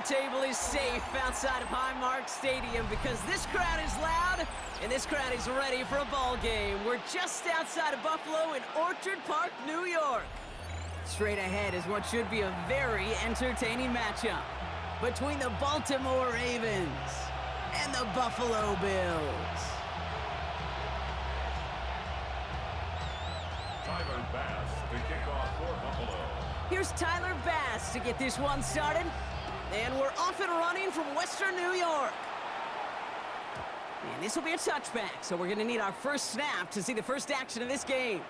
table is safe outside of Highmark Stadium because this crowd is loud and this crowd is ready for a ball game. We're just outside of Buffalo in Orchard Park, New York. Straight ahead is what should be a very entertaining matchup between the Baltimore Ravens and the Buffalo Bills. Tyler Bass to kick off for Buffalo. Here's Tyler Bass to get this one started. And we're off and running from Western New York. And this will be a touchback, so we're going to need our first snap to see the first action of this game.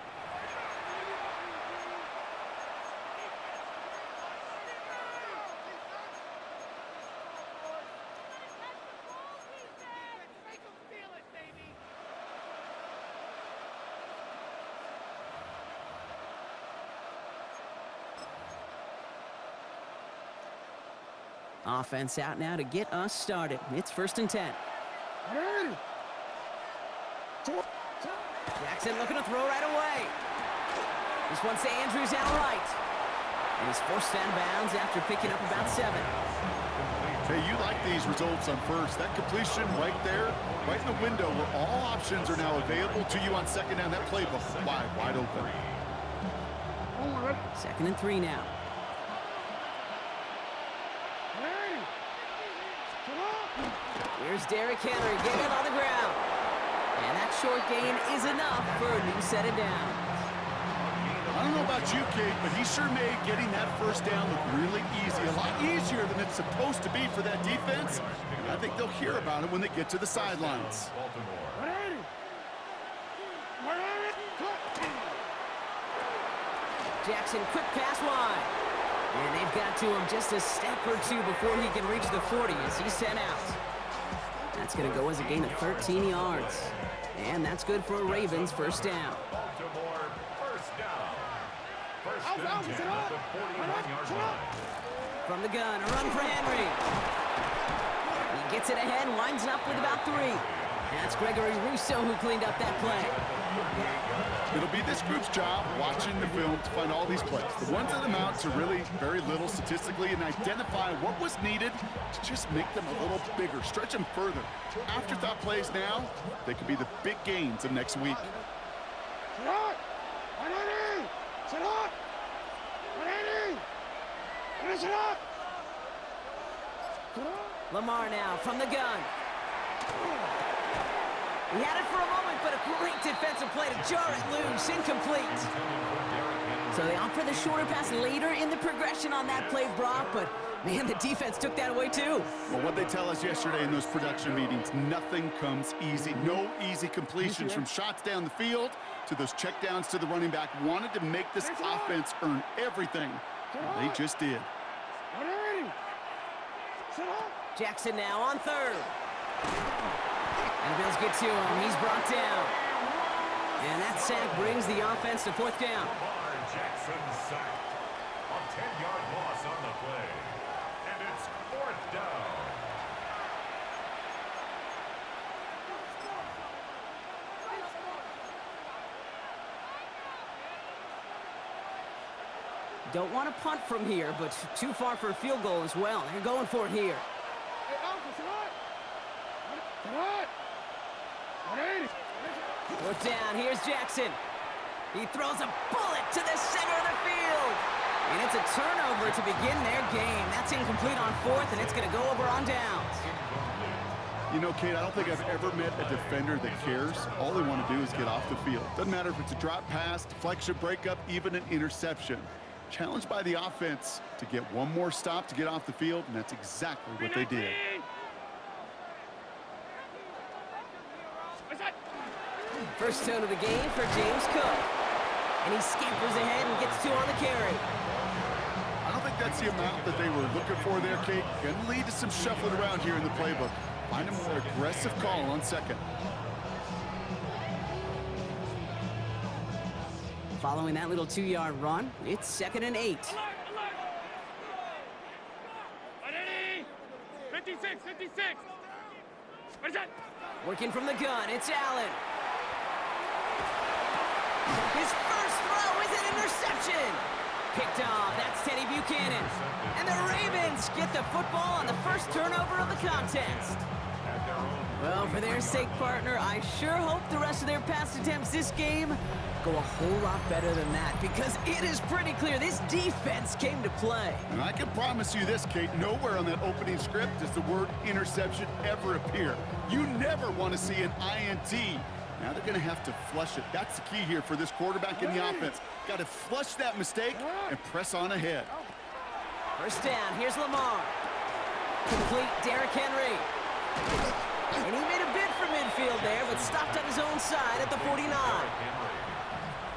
Offense out now to get us started. It's 1st and 10. Jackson looking to throw right away. This one's to Andrews out right. And he's forced down bounds after picking up about 7. Hey, you like these results on first. That completion right there, right in the window where all options are now available to you on second down. That playbook wide open. 2nd and 3 now. Here's Derrick Henry getting it on the ground. And that short gain is enough for a new set of downs. I don't know about you, Kate, but he sure made getting that first down look really easy. A lot easier than it's supposed to be for that defense. And I think they'll hear about it when they get to the sidelines. Jackson, quick pass wide. And they've got to him just a step or two before he can reach the 40 as he's sent out. That's going to go as a gain of 13 yards. And that's good for a Ravens first down. Baltimore first down. First and 10 at the 41-yard line. From the gun, a run for Henry. He gets it ahead, winds up with about 3. That's Gregory Rousseau who cleaned up that play. It'll be this group's job watching the film to find all these plays. The ones that amount to really very little statistically and identify what was needed to just make them a little bigger, stretch them further. Afterthought plays now, they could be the big gains of next week. Lamar now from the gun. He had it for a moment, but a great defensive play to jar it loose. Incomplete. So they opt for the shorter pass later in the progression on that play, Brock, but man, the defense took that away too. Well, what they tell us yesterday in those production meetings, nothing comes easy. No easy completions from shots down the field to those checkdowns to the running back. Wanted to make this offense earn everything. And they just did. Jackson now on 3rd. And the Bills get to him. He's brought down. And that sack brings the offense to 4th down. Lamar Jackson sacked. A 10-yard loss on the play. And it's 4th down. Don't want to punt from here, but too far for a field goal as well. They're going for it here. 4th down, here's Jackson. He throws a bullet to the center of the field. And it's a turnover to begin their game. That's incomplete on 4th, and it's going to go over on downs. You know, Kate, I don't think I've ever met a defender that cares. All they want to do is get off the field. Doesn't matter if it's a drop pass, deflection, breakup, even an interception. Challenged by the offense to get one more stop to get off the field, and that's exactly what they did. First tone of the game for James Cook. And he scampers ahead and gets 2 on the carry. I don't think that's the amount that they were looking for there, Kate. Going to lead to some shuffling around here in the playbook. Find a more aggressive call on 2nd. Following that little 2-yard run, it's 2nd and 8. 56. Working from the gun, it's Allen. His first throw is an interception. Picked off. That's Teddy Buchanan. And the Ravens get the football on the first turnover of the contest. Well, for their sake, partner, I sure hope the rest of their pass attempts this game go a whole lot better than that, because it is pretty clear this defense came to play. And I can promise you this, Kate, nowhere on that opening script does the word interception ever appear. You never want to see an INT. Now they're going to have to flush it. That's the key here for this quarterback in the offense. Got to flush that mistake and press on ahead. First down, here's Lamar. Complete, Derrick Henry. And he made a bid for midfield there, but stopped on his own side at the 49.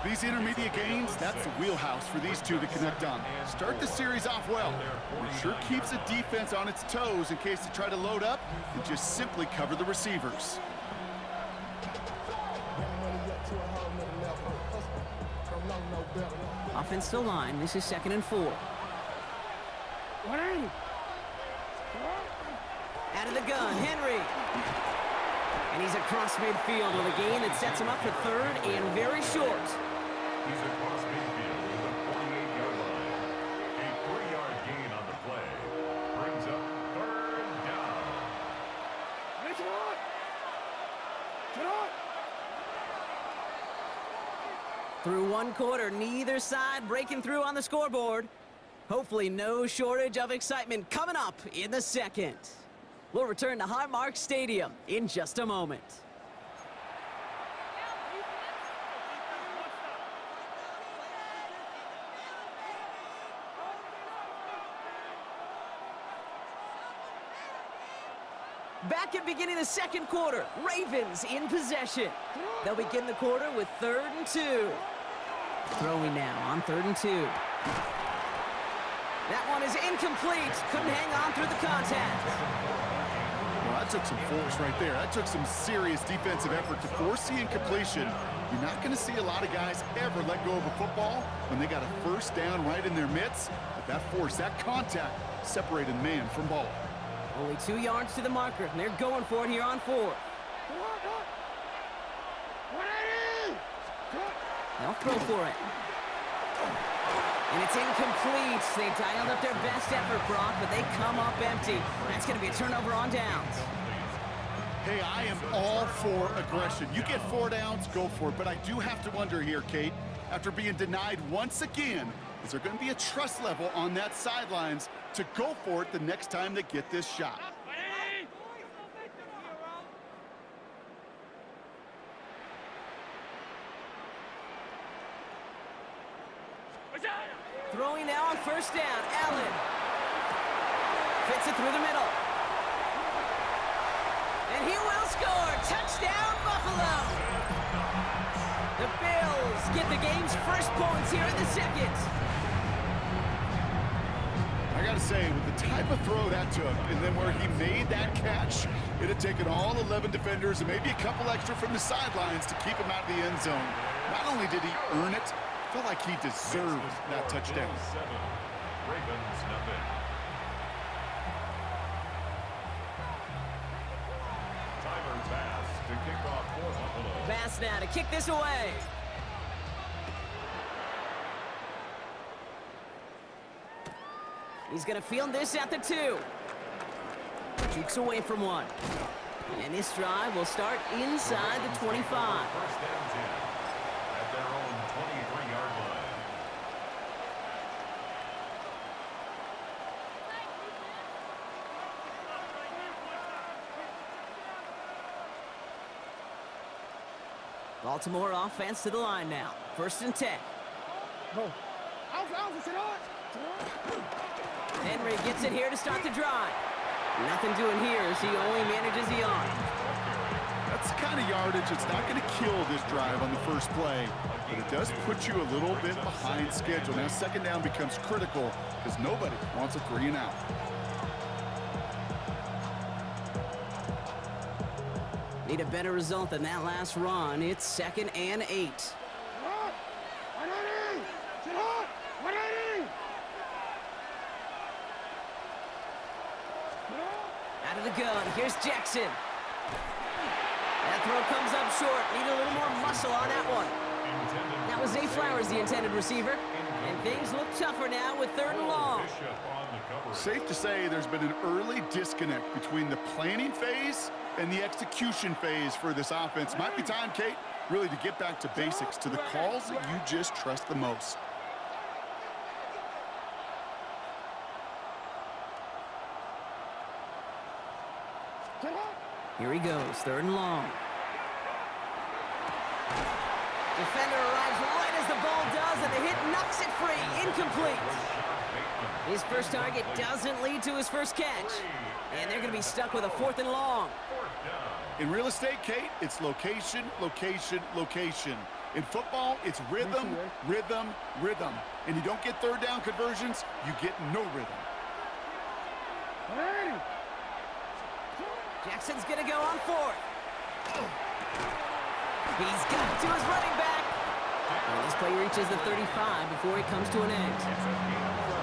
These intermediate gains, that's the wheelhouse for these two to connect on. Start the series off well. It sure keeps the defense on its toes in case they try to load up and just simply cover the receivers. Offensive line, this is 2nd and 4. Out of the gun, Henry. And he's across midfield with a gain that sets him up for 3rd and very short. He's across midfield to the 48-yard line. A 3-yard gain on the play brings up 3rd down. Through one quarter, neither side breaking through on the scoreboard. Hopefully no shortage of excitement coming up in the second. We'll return to Highmark Stadium in just a moment. Back at beginning of the second quarter, Ravens in possession. They'll begin the quarter with 3rd and 2. Throwing now on 3rd and 2. That one is incomplete. Couldn't hang on through the contact. Well, that took some force right there. That took some serious defensive effort to force the incompletion. You're not going to see a lot of guys ever let go of a football when they got a first down right in their midst. But that force, that contact, separated man from ball. Only 2 yards to the marker, and they're going for it here on 4th. They'll throw for it. And it's incomplete. They dialed up their best effort, Brock, but they come up empty. That's going to be a turnover on downs. Hey, I am all for aggression. You get 4 downs, go for it. But I do have to wonder here, Kate, after being denied once again, is there going to be a trust level on that sidelines to go for it the next time they get this shot? Throwing now on first down, Allen. Fits it through the middle. And he will score. Touchdown, Buffalo. The Bills get the game's first points here in the second. I got to say, with the type of throw that took, and then where he made that catch, it had taken all 11 defenders and maybe a couple extra from the sidelines to keep him out of the end zone. Not only did he earn it, I felt like he deserved that touchdown. Ravens nothing. Tyler Bass to kick off for Buffalo. Bass now to kick this away. He's going to field this at the 2. Jukes away from 1. And this drive will start inside the 25. First down 10 at their own 23-yard line. Baltimore offense to the line now. 1st and 10. Henry gets it here to start the drive. Nothing doing here as he only manages the arm. That's the kind of yardage that's not going to kill this drive on the first play, but it does put you a little bit behind schedule. Now second down becomes critical because nobody wants a 3 and out. Need a better result than that last run. It's 2nd and 8. Out of the gun, here's Jackson. That throw comes up short. Need a little more muscle on that one. Now That was Zay Flowers, the intended receiver. And things look tougher now with 3rd and long. Safe to say there's been an early disconnect between the planning phase and the execution phase for this offense. Might be time, Kate, really to get back to basics, to the calls that you just trust the most. Here he goes, 3rd and long. Defender arrives right as the ball does, and the hit knocks it free. Incomplete. His first target doesn't lead to his first catch. And they're going to be stuck with a 4th and long. In real estate, Kate, it's location, location, location. In football, it's rhythm, rhythm, rhythm. And you don't get 3rd down conversions, you get no rhythm. Jackson's going to go on 4th. He's got to his running back. And this play reaches the 35 before it comes to an end.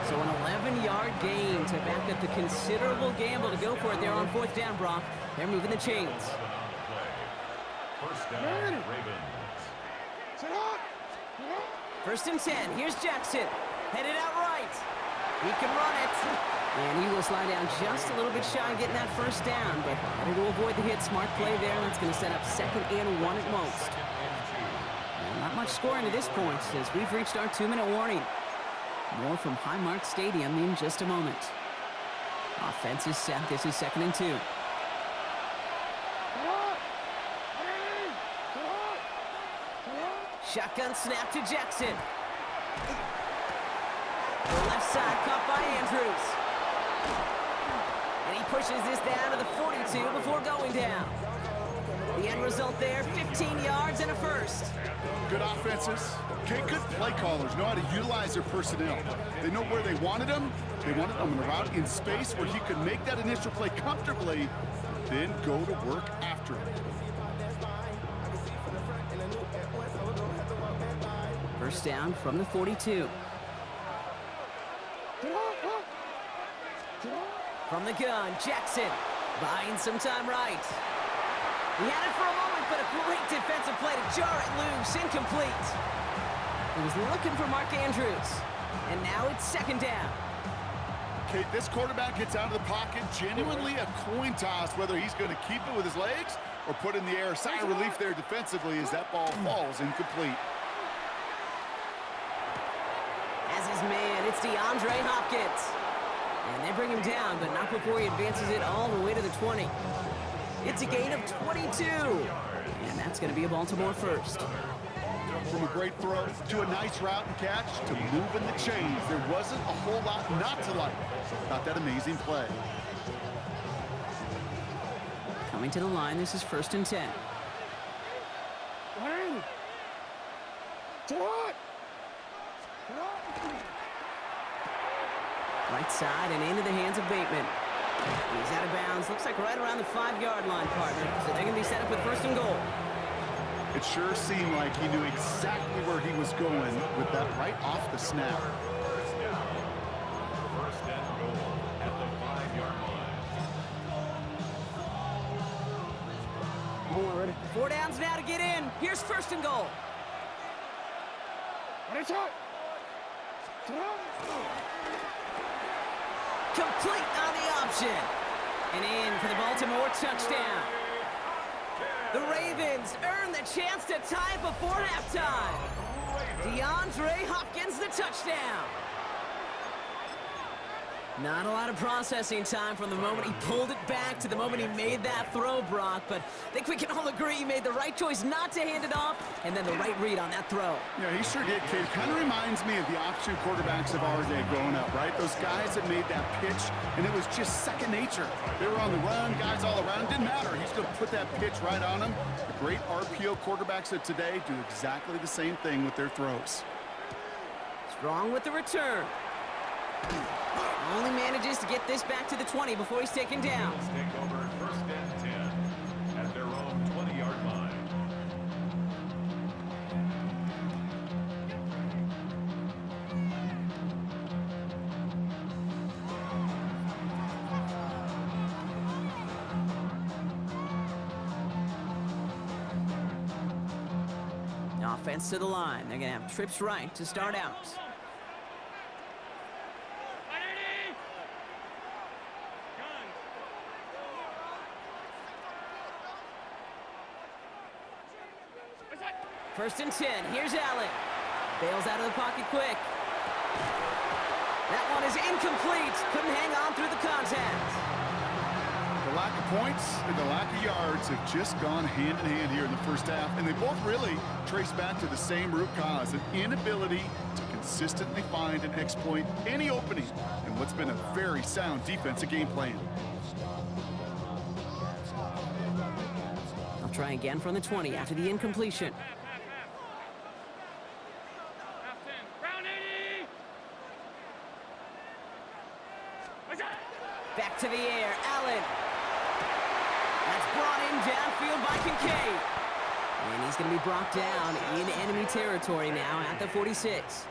So an 11-yard gain to back up the considerable gamble to go for it there on 4th down, Brock. They're moving the chains. First down, Ravens. 1st and 10. Here's Jackson. Headed out right. He can run it. And he will slide down just a little bit shy of getting that 1st down. But better to avoid the hit. Smart play there. That's going to set up 2nd and 1 at most. And not much scoring to this point as we've reached our 2-minute warning. More from Highmark Stadium in just a moment. Offense is set. This is 2nd and 2. Shotgun snap to Jackson. The left side caught by Andrews. And he pushes this down to the 42 before going down. The end result there, 15 yards and a 1st. Good offenses. Okay, good play callers know how to utilize their personnel. They know where they wanted them. They wanted them in a route in space where he could make that initial play comfortably, then go to work after it. 1st down from the 42. From the gun, Jackson buying some time right. He had it for a moment, but a great defensive play to jar it loose, incomplete. He was looking for Mark Andrews, and now it's 2nd down. Kate, this quarterback gets out of the pocket, genuinely a coin toss whether he's going to keep it with his legs or put in the air. Sigh of relief there defensively as that ball falls incomplete. As his man, it's DeAndre Hopkins. And they bring him down, but not before he advances it all the way to the 20. It's a gain of 22. And that's going to be a Baltimore 1st. From a great throw to a nice route and catch to moving the chains, there wasn't a whole lot not to like about that amazing play. Coming to the line, this is 1st and 10. Right side and into the hands of Bateman. He's out of bounds. Looks like right around the 5-yard line, partner. So they're going to be set up with 1st and goal. It sure seemed like he knew exactly where he was going with that right off the snap. 1st and goal at the 5-yard line. 4 downs now to get in. Here's 1st and goal. Complete on the option. And in for the Baltimore touchdown. The Ravens earn the chance to tie before halftime. DeAndre Hopkins, the touchdown. Not a lot of processing time from the moment he pulled it back to the moment he made that throw, Brock. But I think we can all agree he made the right choice not to hand it off, and then the right read on that throw. Yeah, he sure did, Kate. Kind of reminds me of the option quarterbacks of our day growing up, right? Those guys that made that pitch, and it was just second nature. They were on the run, guys all around. Didn't matter. He's going to put that pitch right on them. The great RPO quarterbacks of today do exactly the same thing with their throws. Strong with the return. Only manages to get this back to the 20 before he's taken down. Take over 1st and 10 at their own 20-yard line. offense to the line. They're going to have trips right to start out. First and 10. Here's Allen. Bails out of the pocket quick. That one is incomplete. Couldn't hang on through the contact. The lack of points and the lack of yards have just gone hand in hand here in the first half, and they both really trace back to the same root cause, an inability to consistently find and exploit any opening in what's been a very sound defensive game plan. I'll try again from the 20 after the incompletion. Back to the air, Allen. That's brought in downfield by Kincaid. And he's going to be brought down in enemy territory now at the 46.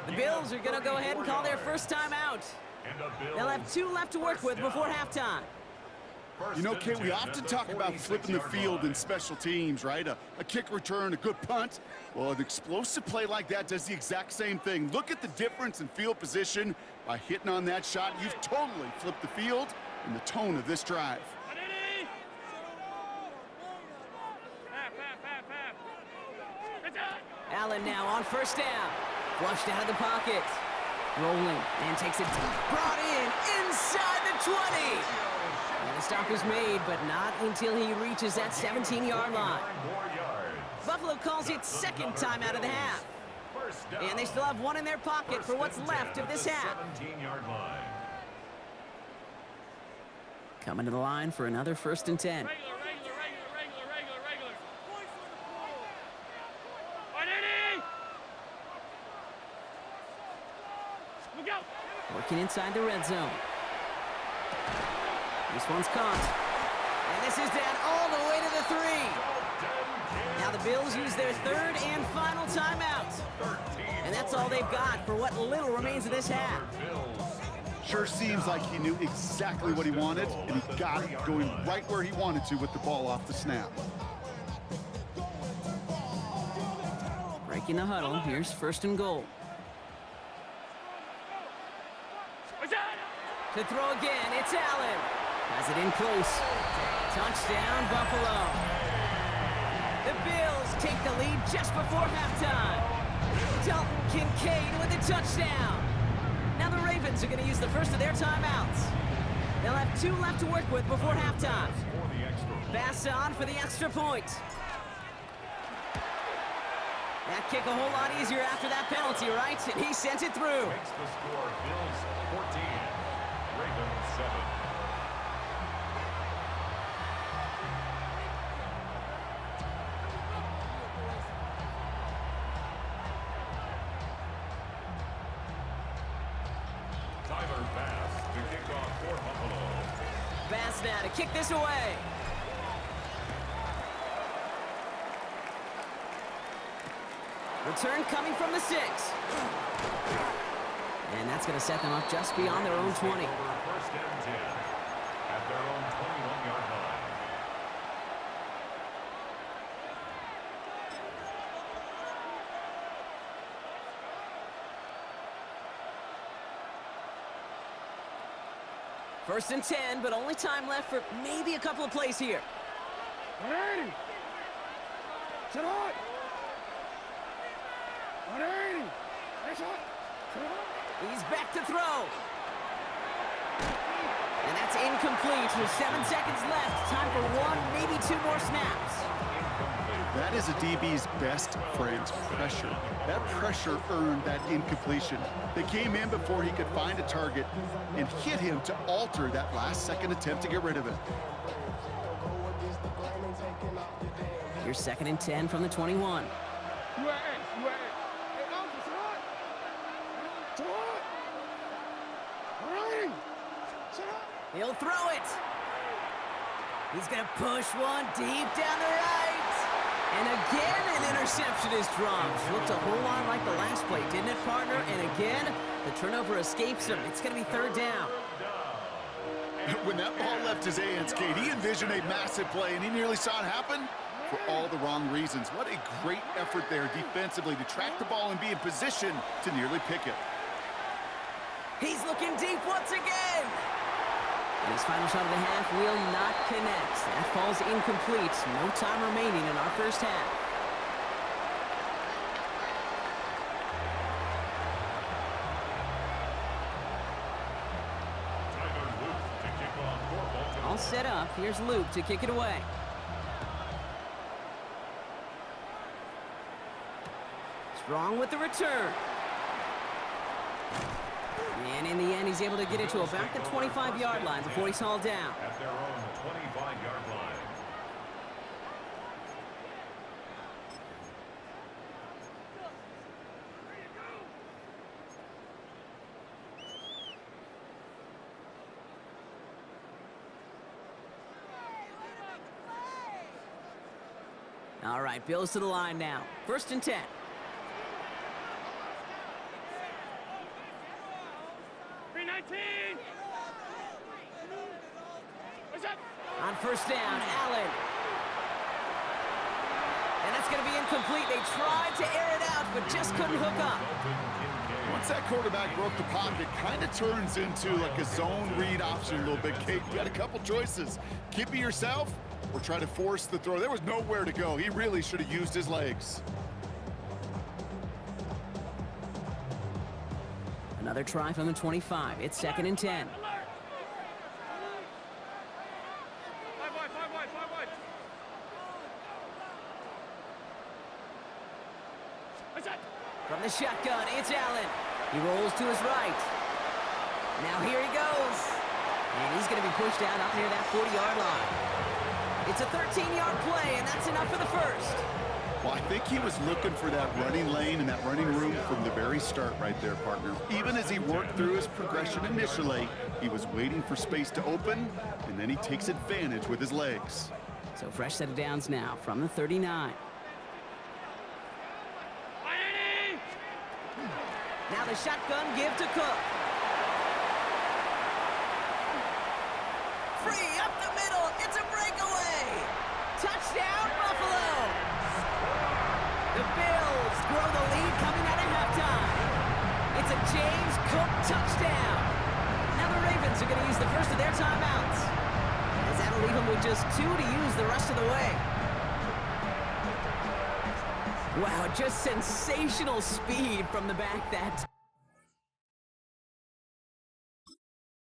The Bills are going to go ahead and call their first time out. They'll have 2 left to work with before halftime. You know, Kate, we often talk about flipping the field in special teams, right? A kick return, a good punt. Well, an explosive play like that does the exact same thing. Look at the difference in field position. By hitting on that shot, you've totally flipped the field and the tone of this drive. Allen now on first down. Flushed out of the pocket. Rolling and takes it brought in inside the 20. And the stop is made, but not until he reaches that 17-yard line. Buffalo calls it second time out of the half. And they still have 1 in their pocket for what's left of this half. Coming to the line for another first and 10. Working inside the red zone. This one's caught. And this is down all the way to the 3. Now the Bills use their 3rd and final timeout. And that's all they've got for what little remains of this half. Sure seems like he knew exactly what he wanted, and he got it going right where he wanted to with the ball off the snap. Breaking the huddle. Here's first and goal. To throw again, it's Allen. Has it in close. Touchdown, Buffalo. The Bills take the lead just before halftime. Dalton Kincaid with a touchdown. Now the Ravens are going to use the first of their timeouts. They'll have 2 left to work with before halftime. Pass on for the extra point. That kick a whole lot easier after that penalty, right? And he sent it through. Makes the score Bills 14, Ravens 7. Tyler Bass to kick off for Buffalo. Bass now to kick this away. Return coming from the 6. And that's going to set them up just beyond their own 20. First and 10 at their own 21-yard line. First and 10, but only time left for maybe a couple of plays here. Ready. Sit on. 180. Nice one. He's back to throw. And that's incomplete with 7 seconds left. Time for 1, maybe 2 more snaps. That is a DB's best friend, pressure. That pressure earned that incompletion. They came in before he could find a target and hit him to alter that last-second attempt to get rid of it. Here's second and 10 from the 21. He'll throw it. He's going to push one deep down the right. And again, an interception is dropped. Looked a whole lot like the last play, didn't it, partner? And again, the turnover escapes him. It's going to be 3rd down. When that ball left his hands, Kate, he envisioned a massive play, and he nearly saw it happen for all the wrong reasons. What a great effort there defensively to track the ball and be in position to nearly pick it. He's looking deep once again. And his final shot of the half will not connect. That falls incomplete. No time remaining in our first half. All set up. Here's Luke to kick it away. Strong with the return. And in the end, he's able to get it to about the 25-yard line before he's hauled down. At their own 25-yard line. All right, Bills to the line now. 1st and 10. On 1st down, Allen. And that's going to be incomplete. They tried to air it out, but just couldn't hook up. Once that quarterback broke the pocket, kind of turns into like a zone read option a little bit, Kate. You got a couple choices. Keep it yourself or try to force the throw. There was nowhere to go. He really should have used his legs. Another try from the 25. It's 2nd and 10. From the shotgun, it's Allen. He rolls to his right. Now here he goes. And he's going to be pushed out up near that 40-yard line. It's a 13-yard play, and that's enough for the first. Well, I think he was looking for that running lane and that running room from the very start right there, partner. Even as he worked through his progression initially, he was waiting for space to open, and then he takes advantage with his legs. So fresh set of downs now from the 39. Now the shotgun give to Cook. Free up the middle. It's a breakaway. Touchdown, Buffalo. The Bills grow the lead coming out of halftime. It's a James Cook touchdown. Now the Ravens are going to use the first of their timeouts, as that'll leave them with just 2 to use the rest of the way. Wow, just sensational speed from the back that